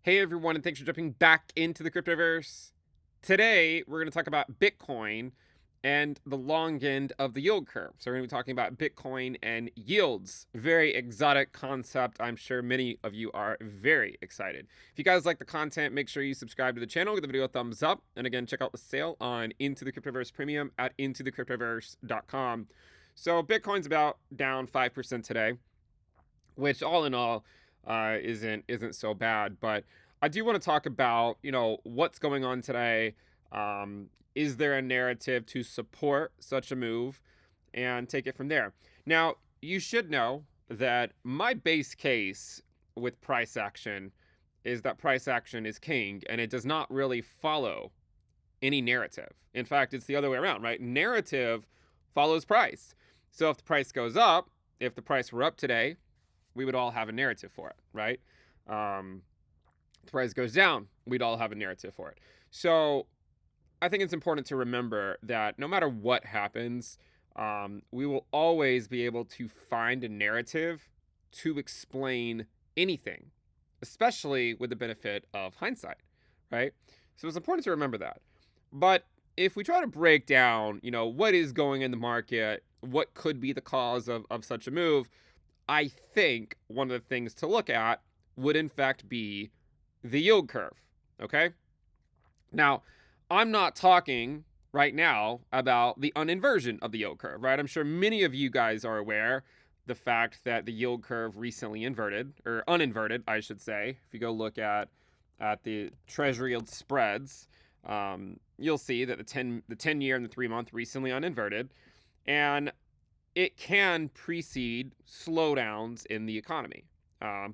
Hey everyone, and thanks for jumping back into the Cryptoverse. Today, we're going to talk about Bitcoin and the long end of the yield curve. So, we're going to be talking about Bitcoin and yields. Very exotic concept. I'm sure many of you are very excited. If you guys like the content, make sure you subscribe to the channel, give the video a thumbs up, and again, check out the sale on Into the Cryptoverse Premium at intothecryptoverse.com. So, Bitcoin's about down 5% today, which all in all isn't so bad. But I do want to talk about what's going on today. Is there a narrative to support such a move, and take it from there? Now you should know that my base case with price action is that price action is king, and it does not really follow any narrative. In fact, it's the other way around, right? Narrative follows price. So if the price goes up, if the price were up today, we would all have a narrative for it, right? The price goes down, we'd all have a narrative for it. So I think it's important to remember that no matter what happens, we will always be able to find a narrative to explain anything, especially with the benefit of hindsight, right? So it's important to remember that. But if we try to break down, what is going in the market, what could be the cause of such a move, I think one of the things to look at would in fact be the yield curve. Okay. Now, I'm not talking right now about the uninversion of the yield curve, right? I'm sure many of you guys are aware the fact that the yield curve recently inverted, or uninverted, I should say. If you go look at the treasury yield spreads, you'll see that the 10-year and the 3-month recently uninverted, and it can precede slowdowns in the economy.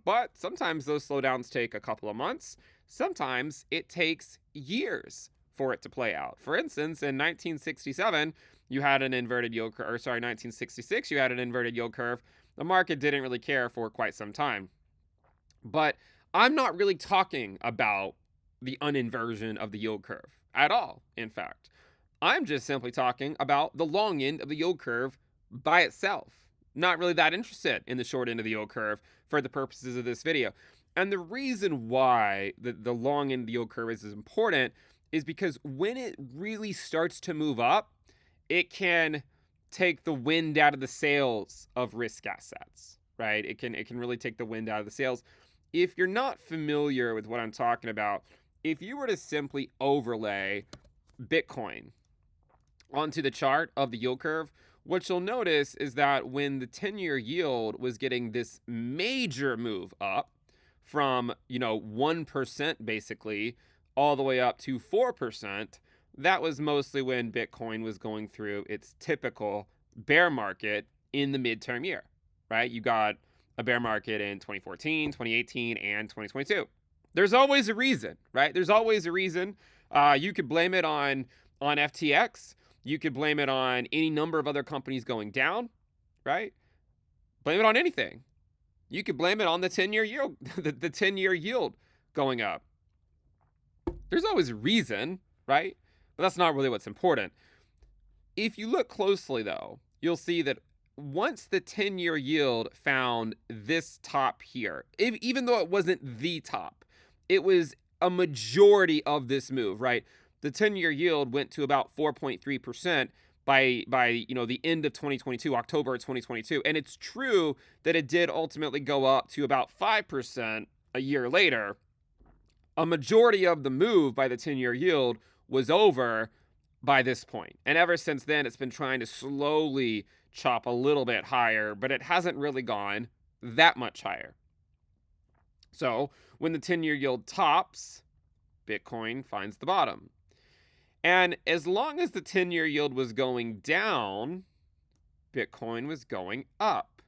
But sometimes those slowdowns take a couple of months. Sometimes it takes years for it to play out. For instance, in 1967, you had an inverted yield curve, or sorry, 1966, you had an inverted yield curve. The market didn't really care for quite some time. But I'm not really talking about the uninversion of the yield curve at all, in fact. I'm just simply talking about the long end of the yield curve by itself. Not really that interested in the short end of the yield curve for the purposes of this video. And the reason why the long end of the yield curve is important is because when it really starts to move up, it can take the wind out of the sails of risk assets, right? It can really take the wind out of the sails. If you're not familiar with what I'm talking about, if you were to simply overlay Bitcoin onto the chart of the yield curve, what you'll notice is that when the 10-year yield was getting this major move up from, 1% basically all the way up to 4%, that was mostly when Bitcoin was going through its typical bear market in the midterm year, right? You got a bear market in 2014, 2018, and 2022. There's always a reason, right? There's always a reason. You could blame it on FTX. You could blame it on any number of other companies going down, right? Blame it on anything. You could blame it on the 10-year yield, the 10-year yield going up. There's always a reason, right? But that's not really what's important. If you look closely, though, you'll see that once the 10-year yield found this top here, even though it wasn't the top, it was a majority of this move, right? The 10-year yield went to about 4.3% by the end of 2022, October of 2022. And it's true that it did ultimately go up to about 5% a year later. A majority of the move by the 10-year yield was over by this point. And ever since then, it's been trying to slowly chop a little bit higher, but it hasn't really gone that much higher. So when the 10-year yield tops, Bitcoin finds the bottom. And as long as the 10-year yield was going down, Bitcoin was going up.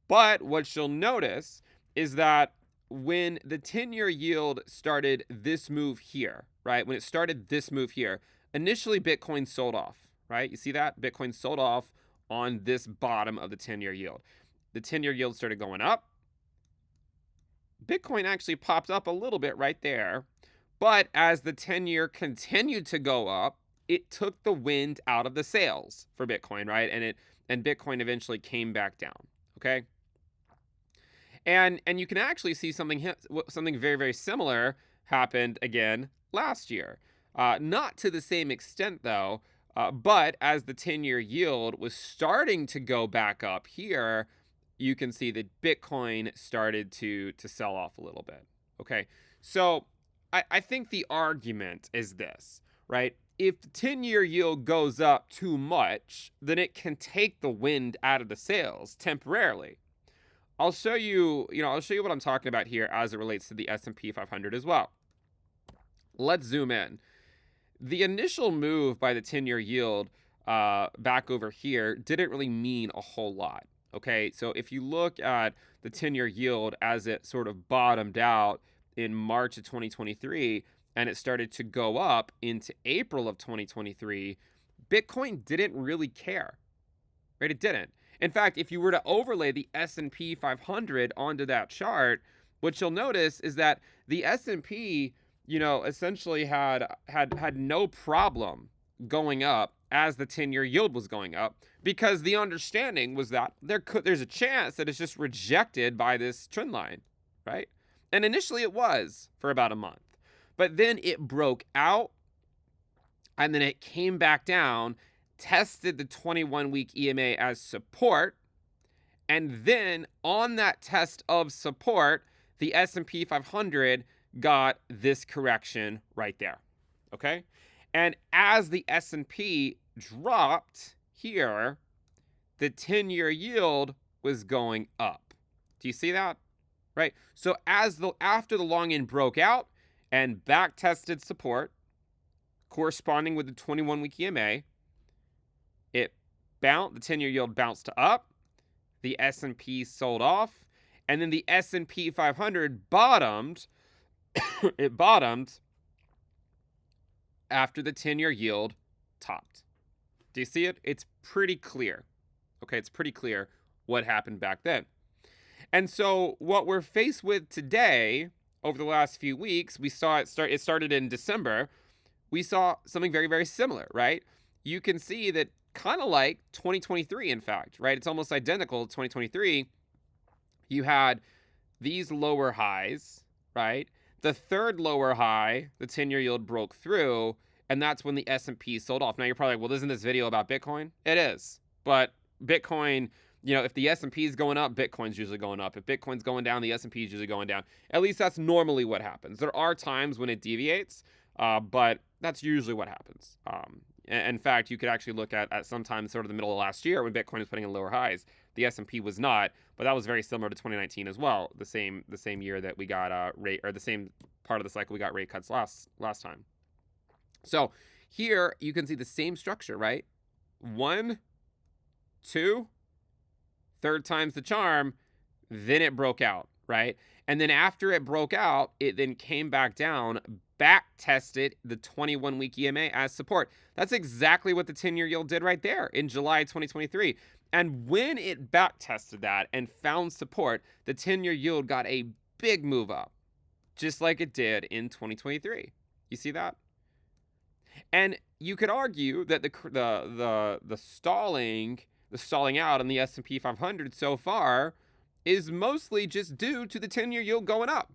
But what you'll notice is that when the 10-year yield started this move here, right? When it started this move here, initially Bitcoin sold off, right? You see that? Bitcoin sold off on this bottom of the 10-year yield. The 10-year yield started going up. Bitcoin actually popped up a little bit right there. But as the 10-year continued to go up, it took the wind out of the sails for Bitcoin, right? And Bitcoin eventually came back down, okay? And you can actually see something very, very similar happened again last year. Not to the same extent, though, but as the 10-year yield was starting to go back up here, you can see that Bitcoin started to sell off a little bit. Okay, so I think the argument is this, right? If the 10-year yield goes up too much, then it can take the wind out of the sails temporarily. I'll show you what I'm talking about here as it relates to the S&P 500 as well. Let's zoom in. The initial move by the 10-year yield back over here didn't really mean a whole lot. Okay, so if you look at the 10-year yield as it sort of bottomed out in March of 2023 and it started to go up into April of 2023, Bitcoin didn't really care, right? It didn't. In fact, if you were to overlay the S&P 500 onto that chart, what you'll notice is that the S&P, essentially had no problem going up as the 10-year yield was going up, because the understanding was that there's a chance that it's just rejected by this trend line, right? And initially it was for about a month. But then it broke out and then it came back down, tested the 21-week EMA as support, and then on that test of support, the S&P 500 got this correction right there. Okay? And as the S&P dropped here, the 10-year yield was going up. Do you see that? Right? So after the long end broke out and back tested support corresponding with the 21-week EMA, the 10-year yield bounced up, the S&P sold off, and then the S&P 500 bottomed. It bottomed after the 10-year yield topped. Do you see it? It's pretty clear. Okay, it's pretty clear what happened back then. And so what we're faced with today, over the last few weeks, we saw it started in December. We saw something very, very similar, right? You can see that kind of like 2023, in fact, right? It's almost identical to 2023. You had these lower highs, right? The third lower high, the 10-year yield broke through, and that's when the S&P sold off. Now you're probably like, well, isn't this video about Bitcoin? It is. But Bitcoin, if the S&P is going up, Bitcoin's usually going up. If Bitcoin's going down, the S&P is usually going down. At least that's normally what happens. There are times when it deviates, but that's usually what happens. In fact, you could actually look at sometime sort of the middle of last year when Bitcoin was putting in lower highs. The S&P was not, but that was very similar to 2019 as well. The same year that we got the same part of the cycle we got rate cuts last time. So here you can see the same structure, right? 1, 2, third time's the charm. Then it broke out, right? And then after it broke out, it then came back down, back tested the 21-week EMA as support. That's exactly what the 10-year yield did right there in July 2023. And when it back tested that and found support, the 10-year yield got a big move up, just like it did in 2023. You see that? And you could argue that the stalling out on the S&P 500 so far is mostly just due to the 10-year yield going up.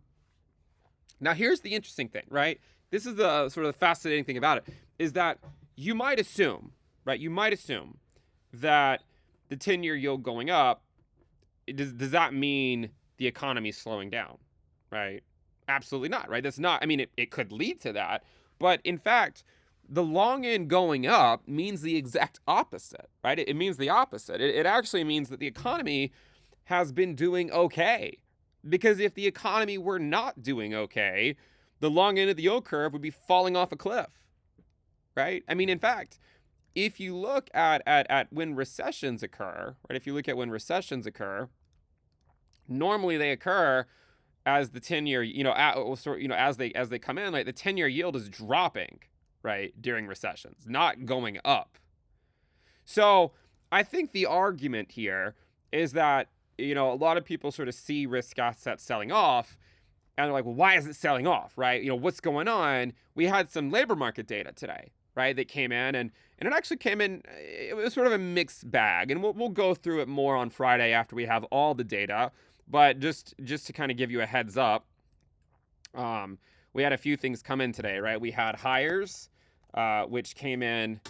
Now, here's the interesting thing, right? This is the sort of fascinating thing about it, is that you might assume, right? You might assume that the 10-year yield going up, does that mean the economy's slowing down, right? Absolutely not, right? That's not, I mean, it could lead to that, but in fact, the long end going up means the exact opposite, right? It means the opposite. It actually means that the economy has been doing okay. Because if the economy were not doing okay, the long end of the yield curve would be falling off a cliff, right? I mean, in fact, if you look at when recessions occur, right? If you look at when recessions occur, normally they occur as the 10-year, as they come in, like the 10-year yield is dropping, right, during recessions, not going up. So I think the argument here is that, a lot of people sort of see risk assets selling off and they're like, well, why is it selling off, right? What's going on? We had some labor market data today, right, that came in and it actually came in, it was sort of a mixed bag. And we'll go through it more on Friday after we have all the data. But just to kind of give you a heads up, we had a few things come in today, right? We had hires, which came in.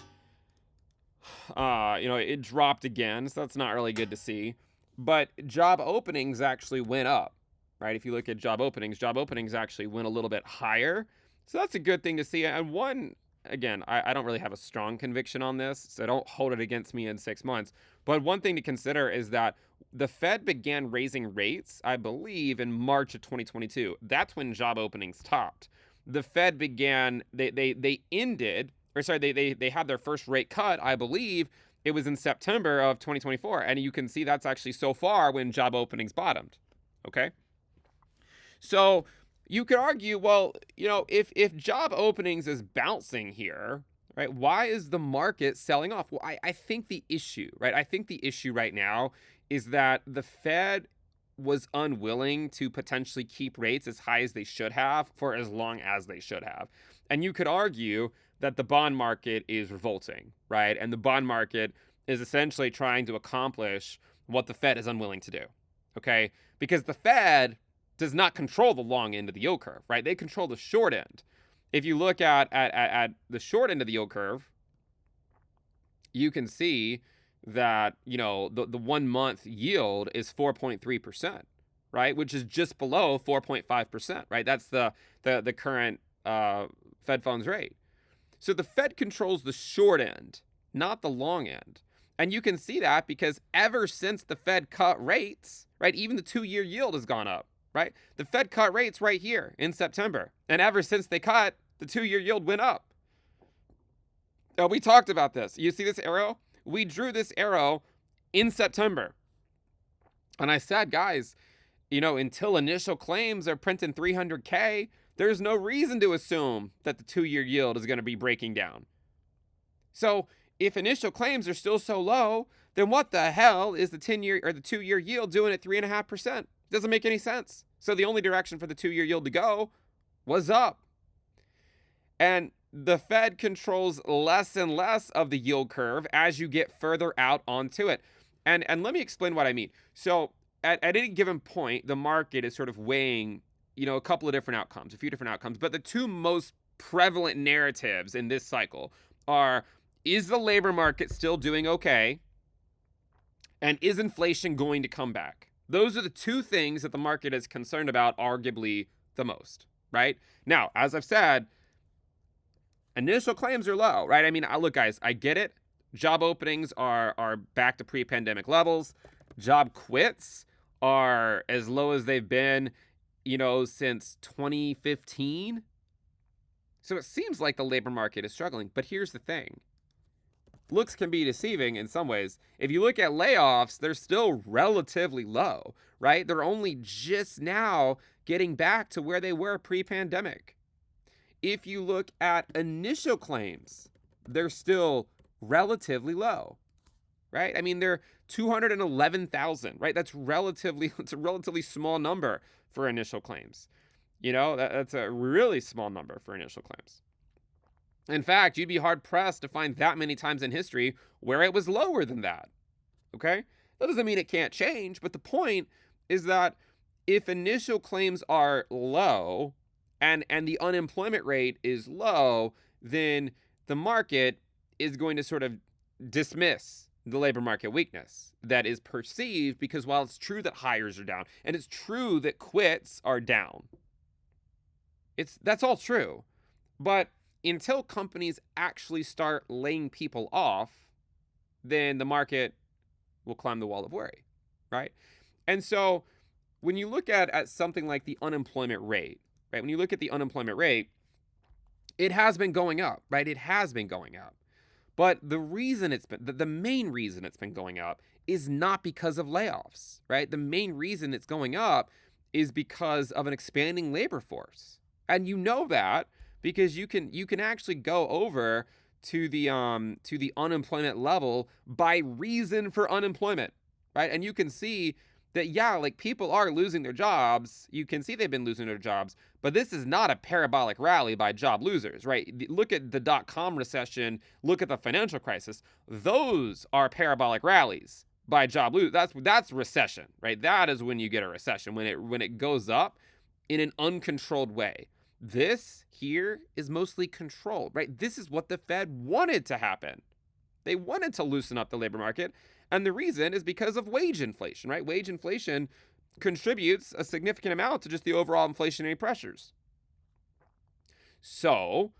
It dropped again, so that's not really good to see. But job openings actually went up, right? If you look at job openings actually went a little bit higher. So that's a good thing to see. And one, again, I don't really have a strong conviction on this, so don't hold it against me in 6 months. But one thing to consider is that the Fed began raising rates, I believe, in March of 2022. That's when job openings topped. The Fed began, they ended, or sorry, they had their first rate cut, I believe it was in September of 2024. And you can see that's actually so far when job openings bottomed. Okay. So you could argue, well, if job openings is bouncing here, right, why is the market selling off? Well, I think the issue, right? I think the issue right now is that the Fed was unwilling to potentially keep rates as high as they should have for as long as they should have. And you could argue that the bond market is revolting, right? And the bond market is essentially trying to accomplish what the Fed is unwilling to do, okay? Because the Fed does not control the long end of the yield curve, right? They control the short end. If you look at the short end of the yield curve, you can see that, the 1 month yield is 4.3%, right? Which is just below 4.5%, right? That's the current Fed funds rate. So the Fed controls the short end, not the long end. And you can see that because ever since the Fed cut rates, right, even the 2-year yield has gone up, right? The Fed cut rates right here in September. And ever since they cut, the 2-year yield went up. Now, we talked about this. You see this arrow? We drew this arrow in September. And I said, guys, until initial claims are printing 300K, there's no reason to assume that the 2-year yield is going to be breaking down. So if initial claims are still so low, then what the hell is the 10-year or the 2-year yield doing at 3.5%? Doesn't make any sense. So the only direction for the 2-year yield to go was up. And the Fed controls less and less of the yield curve as you get further out onto it. And let me explain what I mean. So at any given point, the market is sort of weighing, a couple of different outcomes, a few different outcomes. But the two most prevalent narratives in this cycle are, is the labor market still doing okay? And is inflation going to come back? Those are the two things that the market is concerned about arguably the most, right? Now, as I've said, initial claims are low, right? I mean, look, guys, I get it. Job openings are back to pre-pandemic levels. Job quits are as low as they've been, since 2015. So it seems like the labor market is struggling. But here's the thing. Looks can be deceiving in some ways. If you look at layoffs, they're still relatively low, right? They're only just now getting back to where they were pre-pandemic. If you look at initial claims, they're still relatively low, right? I mean, they're 211,000, right? It's a relatively small number for initial claims. That's a really small number for initial claims. In fact, you'd be hard pressed to find that many times in history where it was lower than that. Okay? That doesn't mean it can't change, but the point is that if initial claims are low and the unemployment rate is low, then the market is going to sort of dismiss the labor market weakness that is perceived, because while it's true that hires are down and it's true that quits are down, that's all true. But until companies actually start laying people off, then the market will climb the wall of worry, right? And so when you look at something like the unemployment rate, right? When you look at the unemployment rate, it has been going up, right? It has been going up. But the main reason it's been going up is not because of layoffs, right? The main reason it's going up is because of an expanding labor force. And you know that because you can actually go over to the unemployment level by reason for unemployment, right? And you can see that, yeah, like people are losing their jobs. You can see they've been losing their jobs, but this is not a parabolic rally by job losers, right? Look at the .com recession, look at the financial crisis. Those are parabolic rallies. by job loss. That's recession, right? That is when you get a recession, when it goes up in an uncontrolled way. This here is mostly controlled, right? This is what the Fed wanted to happen. They wanted to loosen up the labor market, and the reason is because of wage inflation, right? Wage inflation contributes a significant amount to just the overall inflationary pressures. So,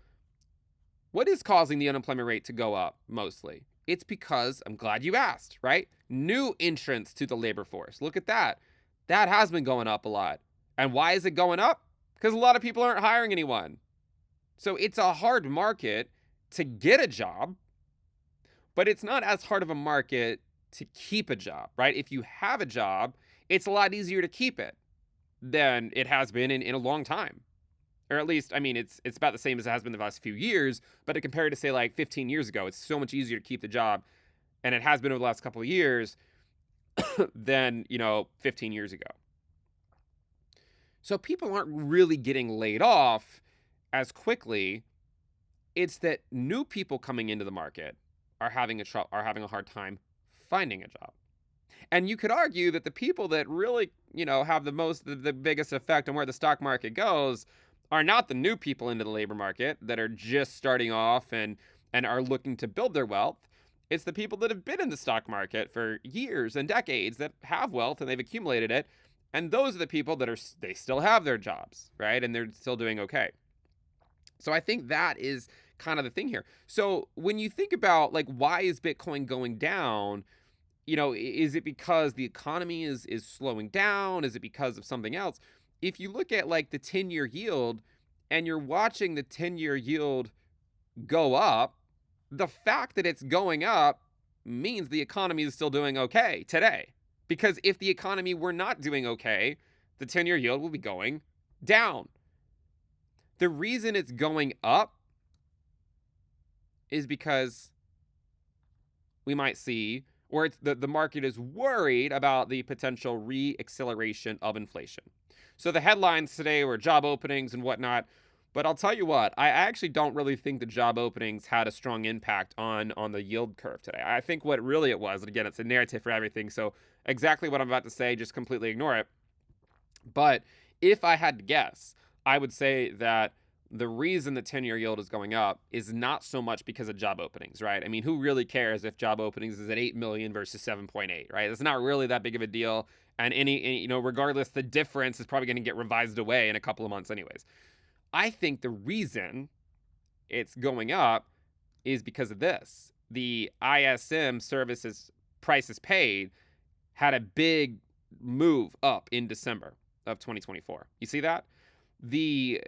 what is causing the unemployment rate to go up mostly? It's because, I'm glad you asked, right? New entrants to the labor force. Look at that. That has been going up a lot. And why is it going up? Because a lot of people aren't hiring anyone. So it's a hard market to get a job, but it's not as hard of a market to keep a job, right? If you have a job, it's a lot easier to keep it than it has been in a long time. Or at least, I mean, it's about the same as it has been the last few years, but compared to, say, like 15 years ago, it's so much easier to keep the job, and it has been over the last couple of years than, 15 years ago. So people aren't really getting laid off as quickly. It's that new people coming into the market are having a hard time finding a job. And you could argue that the people that really, have the biggest effect on where the stock market goes are not the new people into the labor market that are just starting off and are looking to build their wealth. It's the people that have been in the stock market for years and decades that have wealth and they've accumulated it. And those are the people that they still have their jobs, right? And they're still doing okay. So I think that is kind of the thing here. So when you think about, like, why is Bitcoin going down? Is it because the economy is slowing down? Is it because of something else? If you look at, like, the 10-year yield and you're watching the 10-year yield go up, the fact that it's going up means the economy is still doing okay today. Because if the economy were not doing okay, the 10-year yield will be going down. The reason it's going up is because we might see, or the market is worried about the potential re-acceleration of inflation. So the headlines today were job openings and whatnot. But I'll tell you what, I actually don't really think the job openings had a strong impact on the yield curve today. I think what really it was, and again, it's a narrative for everything, so exactly what I'm about to say, just completely ignore it. But if I had to guess, I would say that the reason the 10-year yield is going up is not so much because of job openings, right? I mean, who really cares if job openings is at 8 million versus 7.8, right? It's not really that big of a deal. And regardless, the difference is probably going to get revised away in a couple of months anyways. I think the reason it's going up is because of this. The ISM services prices paid had a big move up in December of 2024. You see that? The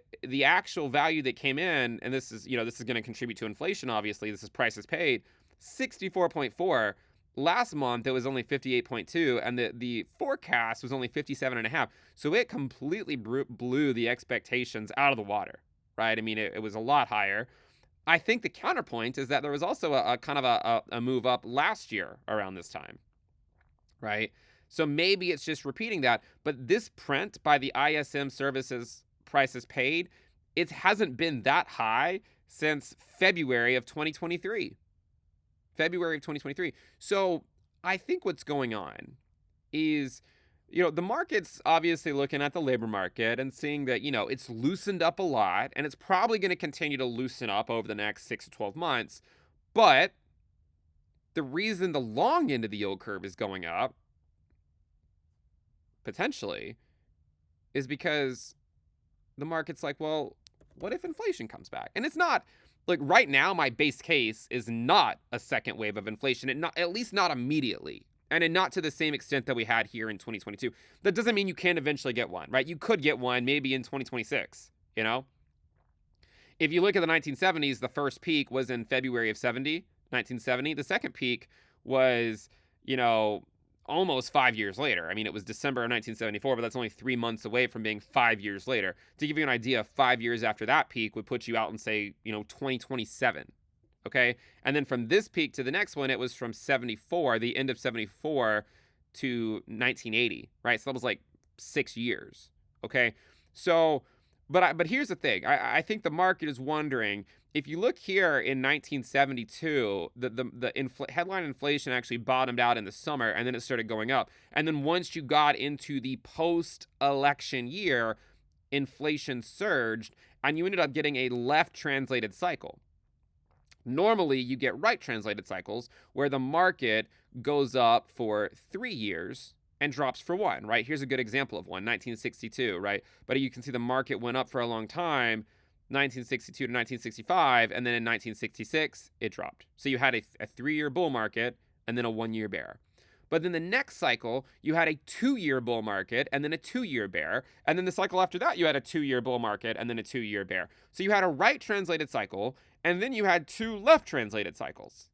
actual value that came in, and this is going to contribute to inflation, obviously. This is prices paid, 64.4. Last month, it was only 58.2, and the forecast was only 57.5. So it completely blew the expectations out of the water, right? I mean, it was a lot higher. I think the counterpoint is that there was also a kind of a move up last year around this time, right? So maybe it's just repeating that. But this print by the ISM services prices paid, it hasn't been that high since February of 2023. February of 2023. So I think what's going on is, the market's obviously looking at the labor market and seeing that, it's loosened up a lot and it's probably going to continue to loosen up over the next 6 to 12 months. But the reason the long end of the yield curve is going up, potentially, is because the market's like, well, what if inflation comes back? And it's not, like, right now, my base case is not a second wave of inflation, at least not immediately, and not to the same extent that we had here in 2022. That doesn't mean you can't eventually get one, right? You could get one maybe in 2026, If you look at the 1970s, the first peak was in February of 1970. The second peak was, almost 5 years later. I mean, it was December of 1974, but that's only 3 months away from being 5 years later. To give you an idea, 5 years after that peak would put you out in, say, 2027. Okay? And then from this peak to the next one, it was from 74, the end of 74 to 1980, right? So that was like 6 years. Okay? So But here's the thing. I think the market is wondering, if you look here in 1972, headline inflation actually bottomed out in the summer, and then it started going up. And then once you got into the post-election year, inflation surged, and you ended up getting a left translated cycle. Normally, you get right translated cycles where the market goes up for 3 years and drops for 1, right? Here's a good example of one, 1962, right? But you can see the market went up for a long time, 1962 to 1965, and then in 1966, it dropped. So you had a 3-year bull market and then a 1-year bear. But then the next cycle, you had a 2-year bull market and then a 2-year bear. And then the cycle after that, you had a 2-year bull market and then a 2-year bear. So you had a right translated cycle, and then you had 2 left translated cycles.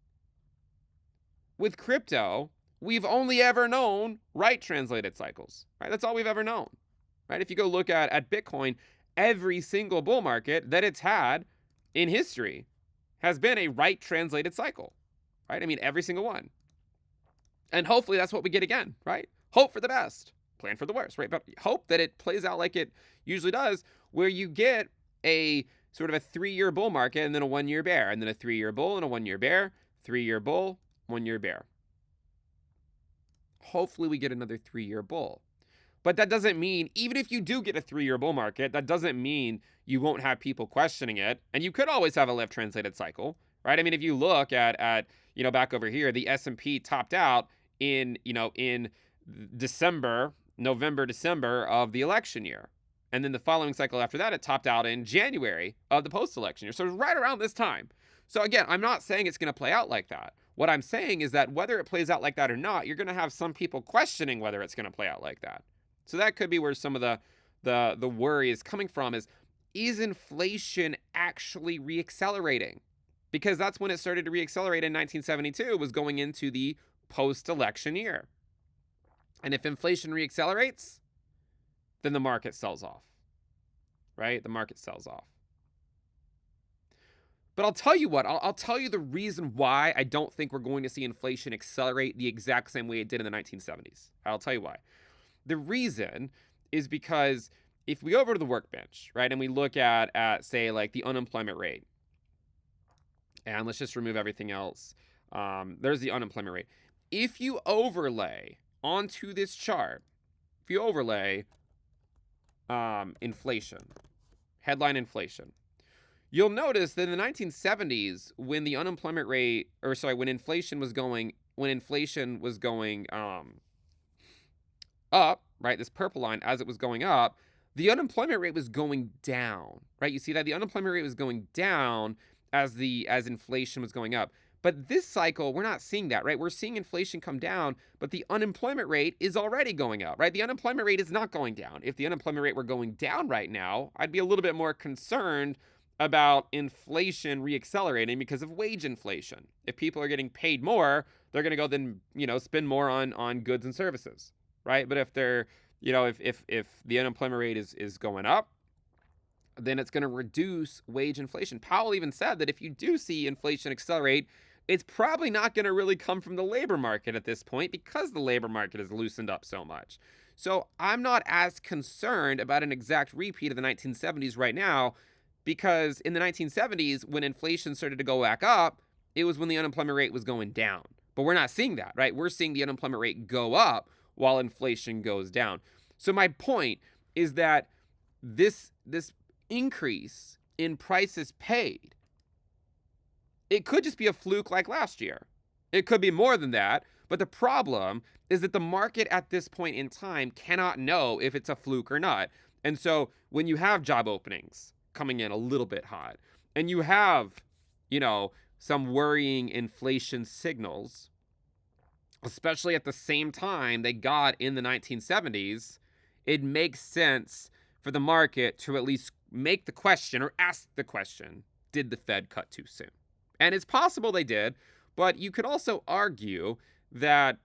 With crypto, we've only ever known right translated cycles, right? That's all we've ever known, right? If you go look at Bitcoin, every single bull market that it's had in history has been a right translated cycle, right? I mean, every single one. And hopefully that's what we get again, right? Hope for the best, plan for the worst, right? But hope that it plays out like it usually does, where you get a sort of a 3-year bull market and then a 1-year bear, and then a 3-year bull and a 1-year bear, 3-year bull, 1-year bear. Hopefully we get another 3-year bull. But that doesn't mean, even if you do get a 3-year bull market, that doesn't mean you won't have people questioning it. And you could always have a left translated cycle, right? I mean, if you look at back over here, the S&P topped out in November, December of the election year. And then the following cycle after that, it topped out in January of the post-election year. So it's right around this time. So again, I'm not saying it's going to play out like that. What I'm saying is that whether it plays out like that or not, you're going to have some people questioning whether it's going to play out like that. So that could be where some of the worry is coming from, is inflation actually reaccelerating? Because that's when it started to reaccelerate in 1972, was going into the post-election year. And if inflation reaccelerates, then the market sells off, right? The market sells off. But I'll tell you what, I'll tell you the reason why I don't think we're going to see inflation accelerate the exact same way it did in the 1970s. I'll tell you why. The reason is because if we go over to the workbench, right, and we look at say, like the unemployment rate, and let's just remove everything else. There's the unemployment rate. If you overlay onto this chart, inflation, headline inflation, you'll notice that in the 1970s, when the unemployment rate, when inflation was going up, right, this purple line, as it was going up, the unemployment rate was going down, right? You see that the unemployment rate was going down as inflation was going up. But this cycle, we're not seeing that, right? We're seeing inflation come down, but the unemployment rate is already going up, right? The unemployment rate is not going down. If the unemployment rate were going down right now, I'd be a little bit more concerned about inflation reaccelerating because of wage inflation. If people are getting paid more, they're going to go then, spend more on goods and services, right? But if they're, if the unemployment rate is going up, then it's going to reduce wage inflation. Powell even said that if you do see inflation accelerate, it's probably not going to really come from the labor market at this point, because the labor market has loosened up so much. So I'm not as concerned about an exact repeat of the 1970s right now, because in the 1970s, when inflation started to go back up, it was when the unemployment rate was going down. But we're not seeing that, right? We're seeing the unemployment rate go up while inflation goes down. So my point is that this increase in prices paid, it could just be a fluke like last year. It could be more than that, but the problem is that the market at this point in time cannot know if it's a fluke or not. And so when you have job openings coming in a little bit hot, and you have, some worrying inflation signals, especially at the same time they got in the 1970s, it makes sense for the market to at least make the question, or ask the question, did the Fed cut too soon? And it's possible they did, but you could also argue that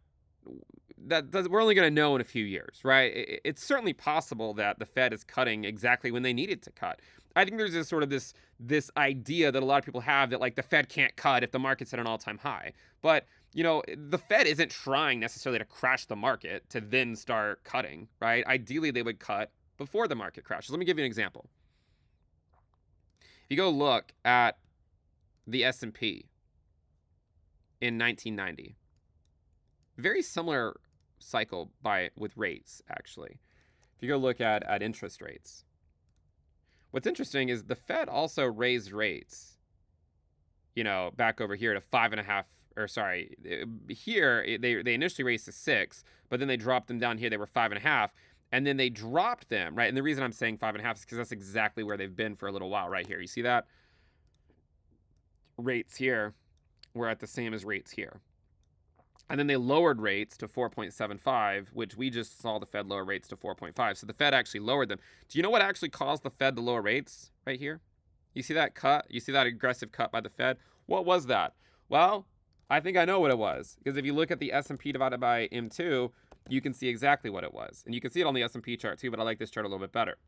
we're only going to know in a few years, right? It's certainly possible that the Fed is cutting exactly when they needed to cut. I think there's this idea that a lot of people have that, like, the Fed can't cut if the market's at an all-time high. But, the Fed isn't trying necessarily to crash the market to then start cutting, right? Ideally, they would cut before the market crashes. Let me give you an example. If you go look at the S&P in 1990, very similar cycle with rates, actually. If you go look at interest rates, what's interesting is the Fed also raised rates, back over here to 5.5, or sorry, here they initially raised to 6, but then they dropped them down here. They were 5.5, and then they dropped them, right? And the reason I'm saying 5.5 is because that's exactly where they've been for a little while, right here. You see that? Rates here were at the same as rates here. And then they lowered rates to 4.75, which we just saw the Fed lower rates to 4.5. So the Fed actually lowered them. Do you know what actually caused the Fed to lower rates right here? You see that cut? You see that aggressive cut by the Fed? What was that? Well, I think I know what it was. Because if you look at the S&P divided by M2, you can see exactly what it was. And you can see it on the S&P chart too, but I like this chart a little bit better.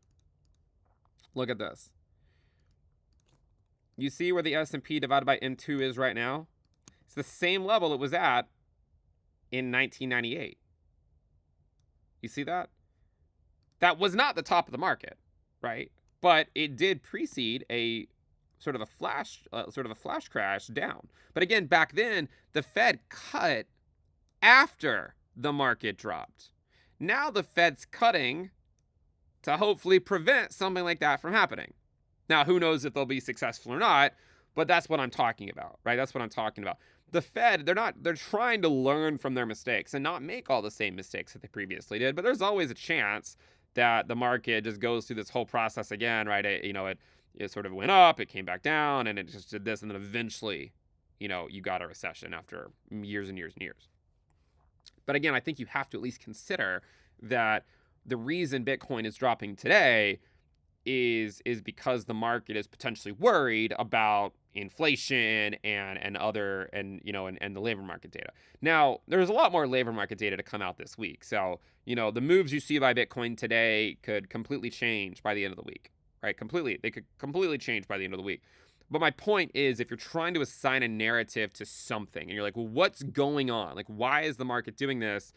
Look at this. You see where the S&P divided by M2 is right now? It's the same level it was at in 1998. You see that? That was not the top of the market, right? But it did precede a sort of a flash crash down. But again, back then, the Fed cut after the market dropped. Now the Fed's cutting to hopefully prevent something like that from happening. Now, who knows if they'll be successful or not, but that's what I'm talking about, right? That's what I'm talking about. The Fed, they're trying to learn from their mistakes and not make all the same mistakes that they previously did, but there's always a chance that the market just goes through this whole process again, right? It sort of went up, it came back down, and it just did this, and then eventually, you got a recession after years and years and years. But again, I think you have to at least consider that the reason Bitcoin is dropping today is because the market is potentially worried about inflation and the labor market data. Now, there's a lot more labor market data to come out this week. So, the moves you see by Bitcoin today could completely change by the end of the week, right? They could completely change by the end of the week. But my point is, if you're trying to assign a narrative to something and you're like, well, what's going on? Like, why is the market doing this?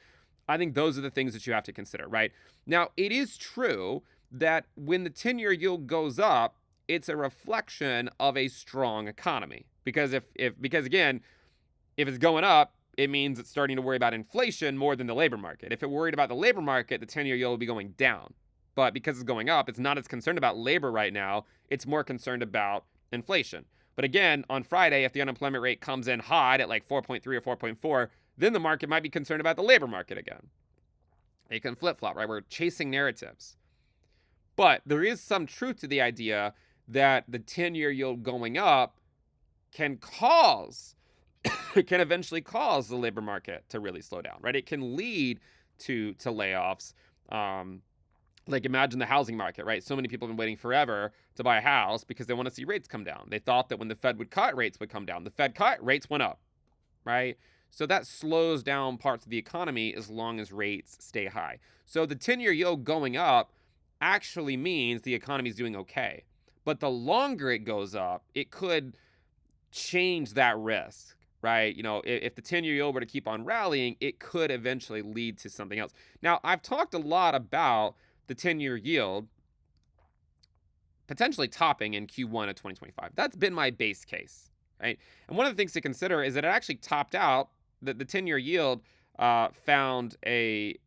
I think those are the things that you have to consider, right? Now, it is true that when the 10-year yield goes up, it's a reflection of a strong economy. Because because again, if it's going up, it means it's starting to worry about inflation more than the labor market. If it worried about the labor market, the 10-year yield will be going down. But because it's going up, it's not as concerned about labor right now. It's more concerned about inflation. But again, on Friday, if the unemployment rate comes in hot at like 4.3 or 4.4, then the market might be concerned about the labor market again. It can flip-flop, right? We're chasing narratives. But there is some truth to the idea that the 10-year yield going up can eventually cause the labor market to really slow down, right? It can lead to layoffs. Like imagine the housing market, right? So many people have been waiting forever to buy a house because they want to see rates come down. They thought that when the Fed would cut, rates would come down. The Fed cut, rates went up, right? So that slows down parts of the economy as long as rates stay high. So the 10-year yield going up actually means the economy is doing okay. But the longer it goes up, it could change that risk, right? If the 10-year yield were to keep on rallying, it could eventually lead to something else. Now, I've talked a lot about the 10-year yield potentially topping in Q1 of 2025. That's been my base case, right? And one of the things to consider is that it actually topped out, that the 10-year yield found a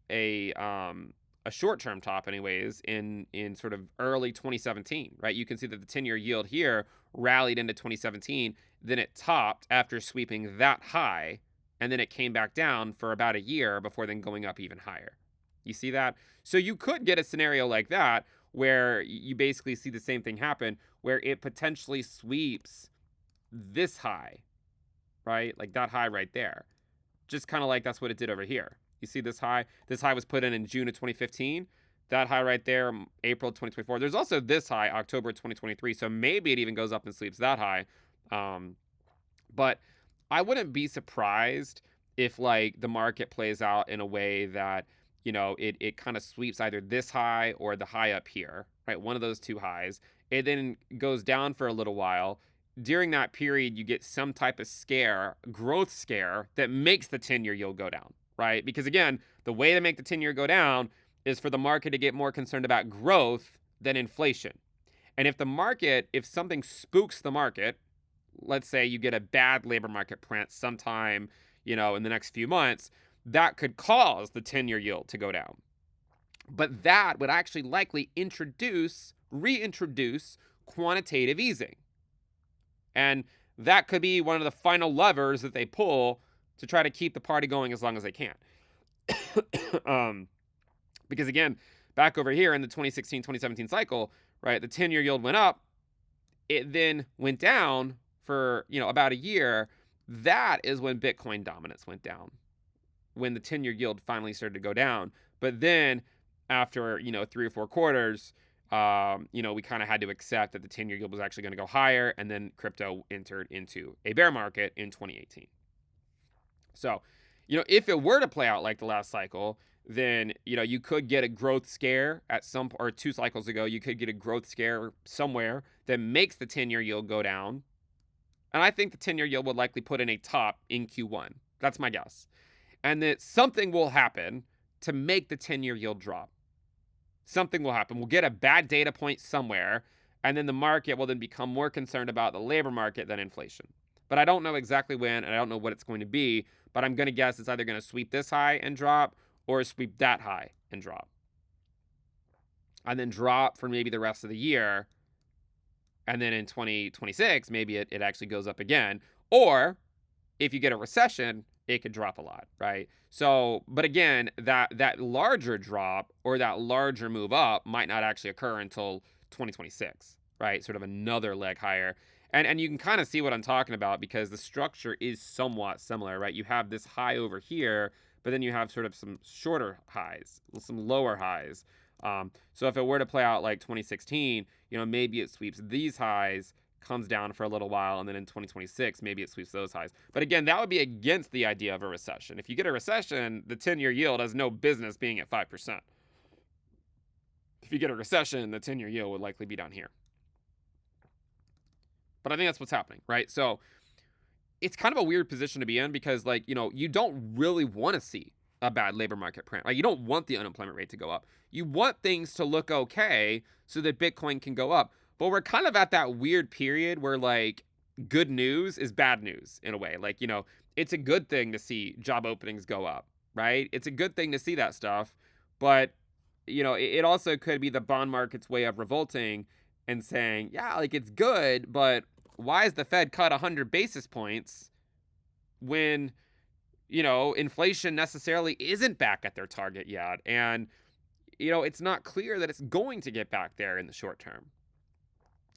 short-term top anyways in sort of early 2017, right? You can see that the 10-year yield here rallied into 2017, then it topped after sweeping that high, and then it came back down for about a year before then going up even higher. You see that? So you could get a scenario like that where you basically see the same thing happen, where it potentially sweeps this high, right? Like that high right there. Just kind of like that's what it did over here. You see this high? This high was put in June of 2015. That high right there, April 2024. There's also this high, October 2023. So maybe it even goes up and sweeps that high. But I wouldn't be surprised if like the market plays out in a way that, it kind of sweeps either this high or the high up here, right? One of those two highs. It then goes down for a little while. During that period, you get some type of growth scare that makes the 10-year yield go down, right? Because again, the way to make the 10-year go down is for the market to get more concerned about growth than inflation. And if something spooks the market, let's say you get a bad labor market print sometime, in the next few months, that could cause the 10-year yield to go down. But that would actually likely reintroduce quantitative easing. And that could be one of the final levers that they pull to try to keep the party going as long as they can. Because again, back over here in the 2016-2017 cycle, right, the 10-year yield went up. It then went down for, about a year. That is when Bitcoin dominance went down, when the 10-year yield finally started to go down. But then after, 3 or 4 quarters, we kind of had to accept that the 10-year yield was actually going to go higher, and then crypto entered into a bear market in 2018. So, if it were to play out like the last cycle, then, you could get a growth scare or 2 cycles ago, you could get a growth scare somewhere that makes the 10-year yield go down. And I think the 10-year yield would likely put in a top in Q1. That's my guess. And that something will happen to make the 10-year yield drop. Something will happen. We'll get a bad data point somewhere, and then the market will then become more concerned about the labor market than inflation. But I don't know exactly when, and I don't know what it's going to be, but I'm going to guess it's either going to sweep this high and drop, or sweep that high and drop. And then drop for maybe the rest of the year, and then in 2026, maybe it actually goes up again. Or if you get a recession, it could drop a lot, right? So, but again, that larger drop or that larger move up might not actually occur until 2026, right? Sort of another leg higher. And you can kind of see what I'm talking about because the structure is somewhat similar, right? You have this high over here, but then you have sort of some shorter highs, some lower highs. So if it were to play out like 2016, maybe it sweeps these highs, comes down for a little while, and then in 2026, maybe it sweeps those highs. But again, that would be against the idea of a recession. If you get a recession, the 10-year yield has no business being at 5%. If you get a recession, the 10-year yield would likely be down here. But I think that's what's happening, right? So it's kind of a weird position to be in because, you don't really want to see a bad labor market print. Like, you don't want the unemployment rate to go up. You want things to look okay so that Bitcoin can go up. But we're kind of at that weird period where, good news is bad news in a way. It's a good thing to see job openings go up, right? It's a good thing to see that stuff. But, it also could be the bond market's way of revolting and saying, yeah, it's good, but why is the Fed cut 100 basis points when, inflation necessarily isn't back at their target yet? And, it's not clear that it's going to get back there in the short term.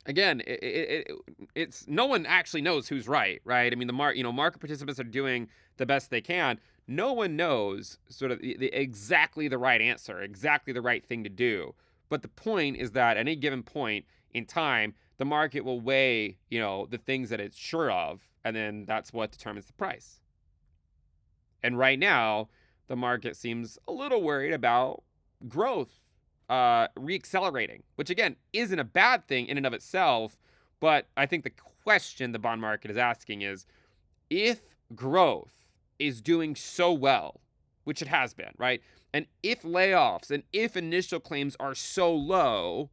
Again, it's no one actually knows who's right? I mean, market participants are doing the best they can. No one knows sort of exactly the right answer, exactly the right thing to do. But the point is that at any given point in time, the market will weigh, the things that it's sure of, and then that's what determines the price. And right now, the market seems a little worried about growth reaccelerating, which again isn't a bad thing in and of itself. But I think the question the bond market is asking is, if growth is doing so well, which it has been, right? And if layoffs and if initial claims are so low,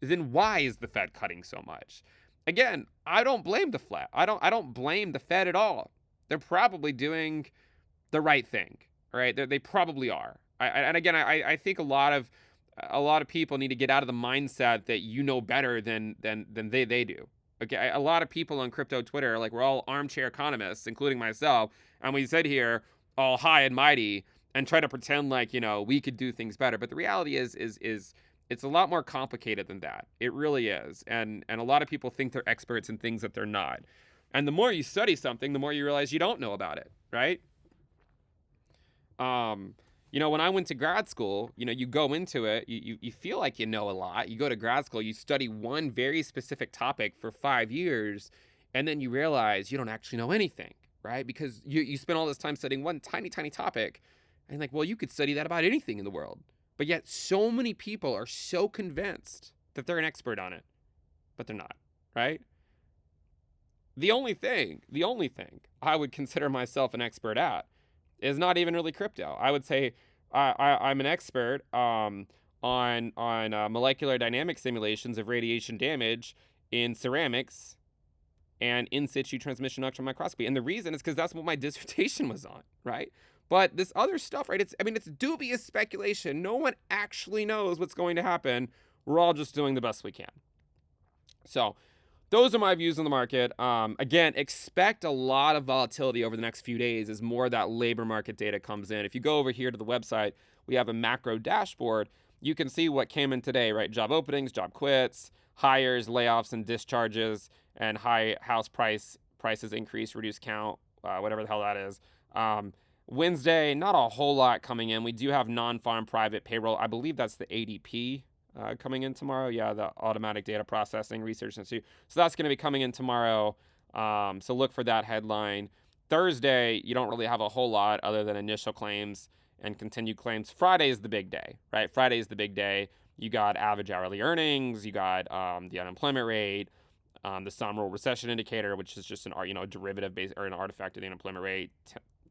then why is the Fed cutting so much? Again, I don't blame the Fed. I don't blame the Fed at all. They're probably doing the right thing, right? They probably are. I think a lot of people need to get out of the mindset that you know better than they do. Okay, a lot of people on crypto Twitter, we're all armchair economists, including myself, and we sit here all high and mighty and try to pretend we could do things better. But the reality is it's a lot more complicated than that. It really is, and a lot of people think they're experts in things that they're not. And the more you study something, the more you realize you don't know about it, right? When I went to grad school, you go into it, you feel like you know a lot. You go to grad school, you study one very specific topic for 5 years, and then you realize you don't actually know anything, right? Because you spend all this time studying one tiny, tiny topic, and you could study that about anything in the world. But yet so many people are so convinced that they're an expert on it, but they're not, right? The only thing I would consider myself an expert at is not even really crypto. I would say I'm an expert on on molecular dynamic simulations of radiation damage in ceramics and in situ transmission electron microscopy. And the reason is because that's what my dissertation was on, right? But this other stuff, right? It's dubious speculation. No one actually knows what's going to happen. We're all just doing the best we can. So those are my views on the market. Again, expect a lot of volatility over the next few days as more of that labor market data comes in. If you go over here to the website, we have a macro dashboard. You can see what came in today, right? Job openings, job quits, hires, layoffs, and discharges, and high house prices increase, reduce count, whatever the hell that is. Wednesday, not a whole lot coming in. We do have non-farm private payroll. I believe that's the ADP coming in tomorrow. Yeah, the automatic data processing research institute. So that's going to be coming in tomorrow. So look for that headline. Thursday, you don't really have a whole lot other than initial claims and continued claims. Friday is the big day, right? Friday is the big day. You got average hourly earnings. You got the unemployment rate, the Somro recession indicator, which is just a derivative base or an artifact of the unemployment rate,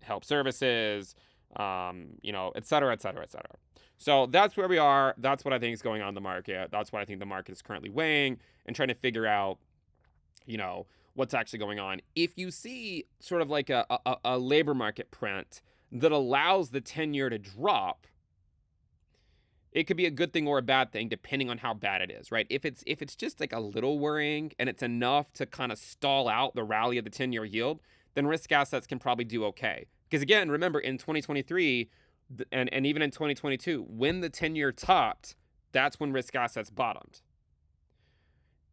help services, et cetera, et cetera, et cetera. So that's where we are. That's what I think is going on in the market. That's what I think the market is currently weighing and trying to figure out, what's actually going on. If you see sort of like a labor market print that allows the 10-year to drop, it could be a good thing or a bad thing depending on how bad it is, right? If it's just like a little worrying and it's enough to kind of stall out the rally of the 10-year yield, then risk assets can probably do okay. Because again, remember in 2023 and even in 2022, when the 10-year topped, that's when risk assets bottomed.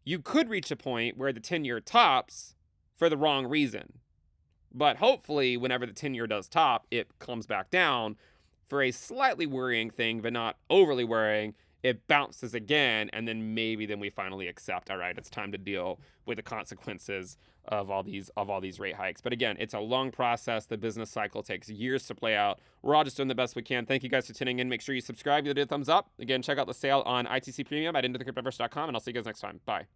You could reach a point where the 10-year tops for the wrong reason. But hopefully, whenever the 10-year does top, it comes back down for a slightly worrying thing, but not overly worrying. It bounces again, and then we finally accept, all right, it's time to deal with the consequences of all these rate hikes. But again, it's a long process. The business cycle takes years to play out. We're all just doing the best we can. Thank you guys for tuning in. Make sure you subscribe, give it a thumbs up. Again, check out the sale on ITC Premium at intothecryptoverse.com, and I'll see you guys next time. Bye.